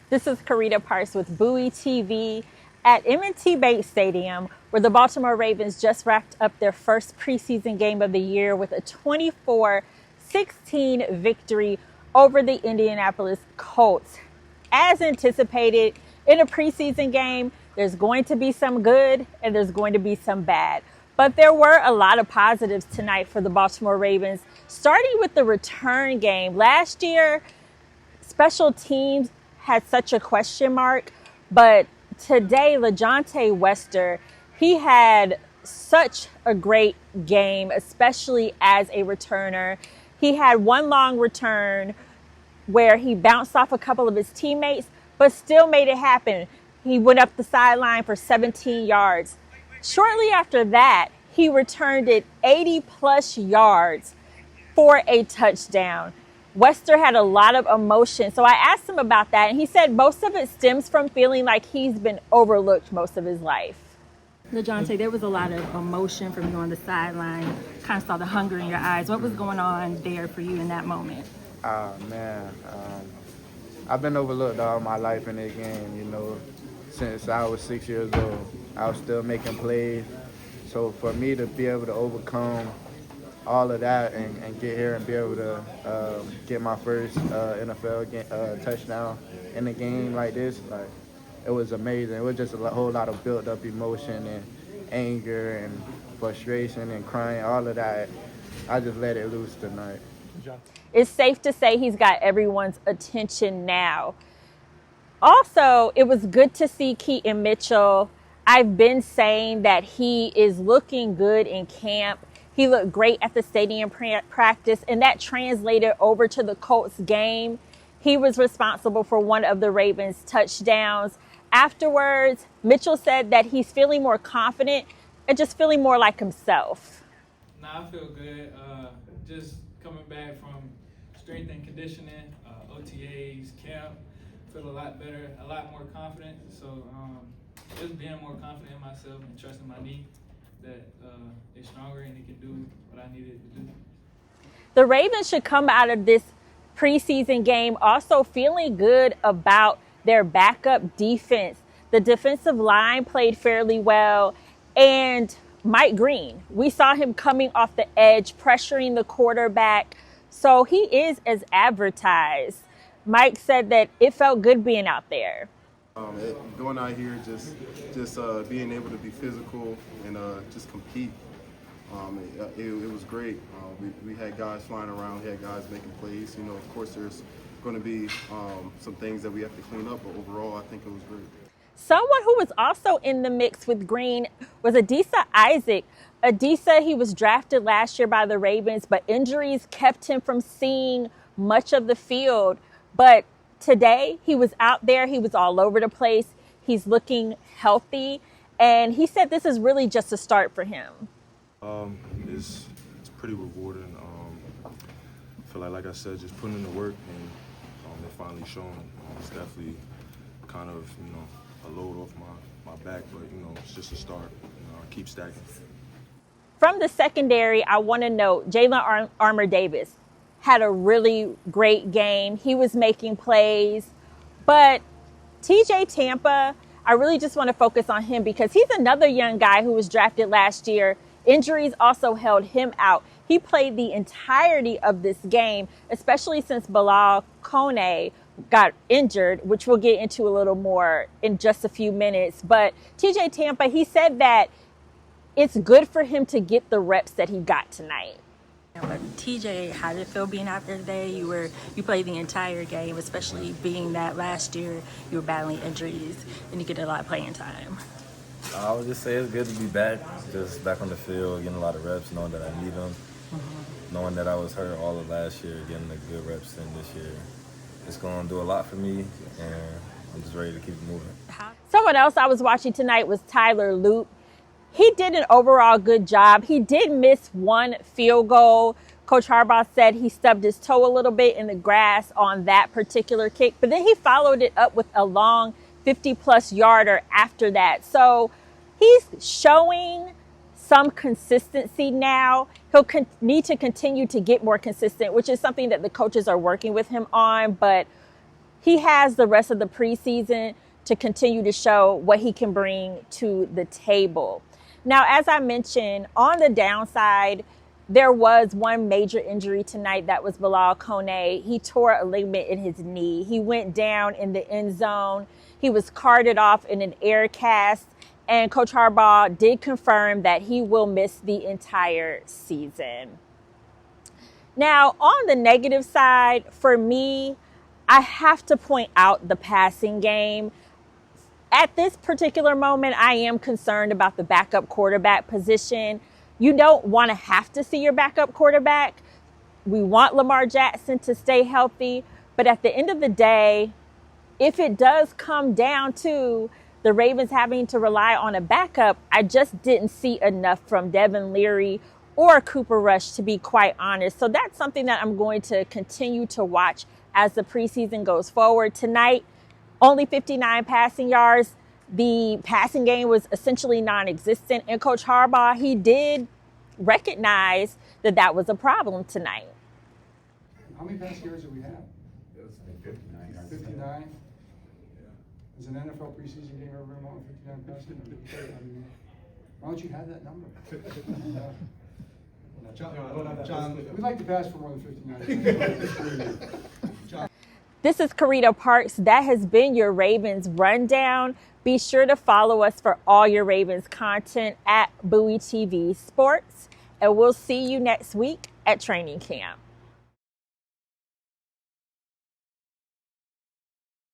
This is Carita Packs with Bowie TV at M&T Bank Stadium, where the Baltimore Ravens just wrapped up their first preseason game of the year with a 24-16 victory over the Indianapolis Colts. As anticipated, in a preseason game, there's going to be some good and there's going to be some bad. But there were a lot of positives tonight for the Baltimore Ravens, starting with the return game. Last year, special teams had such a question mark, but today, LaJohntay Wester, he had such a great game, especially as a returner. He had one long return where he bounced off a couple of his teammates, but still made it happen. He went up the sideline for 17 yards. Shortly after that, he returned it 80-plus yards for a touchdown. Wester had a lot of emotion, so I asked him about that, and he said most of it stems from feeling like he's been overlooked most of his life. LaJohntay, there was a lot of emotion from you on the sideline. Kind of saw the hunger in your eyes. What was going on there for you in that moment? Man, I've been overlooked all my life in that game, you know. Since I was 6 years old, I was still making plays. So for me to be able to overcome all of that and get here and be able to get my first NFL touchdown in a game like this, like, it was amazing. It was just a whole lot of built-up emotion and anger and frustration and crying, all of that. I just let it loose tonight. It's safe to say he's got everyone's attention now. Also, it was good to see Keaton Mitchell. I've been saying that he is looking good in camp. He looked great at the stadium practice, and that translated over to the Colts game. He was responsible for one of the Ravens' touchdowns. Afterwards, Mitchell said that he's feeling more confident and just feeling more like himself. I feel good. Just coming back from strength and conditioning, OTAs, camp, feel a lot better, a lot more confident. So just being more confident in myself and trusting my knee that it's stronger and it can do what I needed to do. The Ravens should come out of this preseason game also feeling good about their backup defense. The defensive line played fairly well, and Mike Green, we saw him coming off the edge, pressuring the quarterback. So he is as advertised. Mike said that it felt good being out there. Going out here, just being able to be physical and just compete, it was great. We had guys flying around, we had guys making plays. You know, of course, there's going to be some things that we have to clean up, but overall, I think it was great. Someone who was also in the mix with Green was Adisa Isaac. Adisa, he was drafted last year by the Ravens, but injuries kept him from seeing much of the field. But today, he was out there. He was all over the place. He's looking healthy. And he said this is really just a start for him. It's pretty rewarding. I feel like I said, just putting in the work and they're finally showing. It's definitely kind of, a load off my back, but, it's just a start. I keep stacking. From the secondary, I want to note Jalen Armour-Davis had a really great game. He was making plays. But TJ Tampa, I really just want to focus on him because he's another young guy who was drafted last year. Injuries also held him out. He played the entirety of this game, especially since Bilal Kone got injured, which we'll get into a little more in just a few minutes. But TJ Tampa, he said that it's good for him to get the reps that he got tonight. TJ, how did it feel being out there today? You played the entire game, especially being that last year you were battling injuries and you get a lot of playing time. I would just say it's good to be back, just back on the field, getting a lot of reps, knowing that I need them, knowing that I was hurt all of last year, getting the good reps in this year. It's going to do a lot for me, and I'm just ready to keep moving. Someone else I was watching tonight was Tyler Loop. He did an overall good job. He did miss one field goal. Coach Harbaugh said he stubbed his toe a little bit in the grass on that particular kick, but then he followed it up with a long 50-plus yarder after that. So he's showing some consistency now. He'll need to continue to get more consistent, which is something that the coaches are working with him on. But he has the rest of the preseason to continue to show what he can bring to the table. Now, as I mentioned, on the downside, there was one major injury tonight. That was Bilal Kone. He tore a ligament in his knee. He went down in the end zone. He was carted off in an air cast. And Coach Harbaugh did confirm that he will miss the entire season. Now, on the negative side, for me, I have to point out the passing game. At this particular moment, I am concerned about the backup quarterback position. You don't want to have to see your backup quarterback. We want Lamar Jackson to stay healthy. But at the end of the day, if it does come down to the Ravens having to rely on a backup, I just didn't see enough from Devin Leary or Cooper Rush, to be quite honest. So that's something that I'm going to continue to watch as the preseason goes forward. Tonight, only 59 passing yards. The passing game was essentially non-existent. And Coach Harbaugh, he did recognize that that was a problem tonight. How many pass yards do we have? It was like 59 yards. 59? Has an NFL preseason game ever been more than 59 passing? I mean, why don't you have that number? John, we'd like to pass for more than 59. This is Carita Packs. That has been your Ravens rundown. Be sure to follow us for all your Ravens content at Bowie TV Sports. And we'll see you next week at training camp.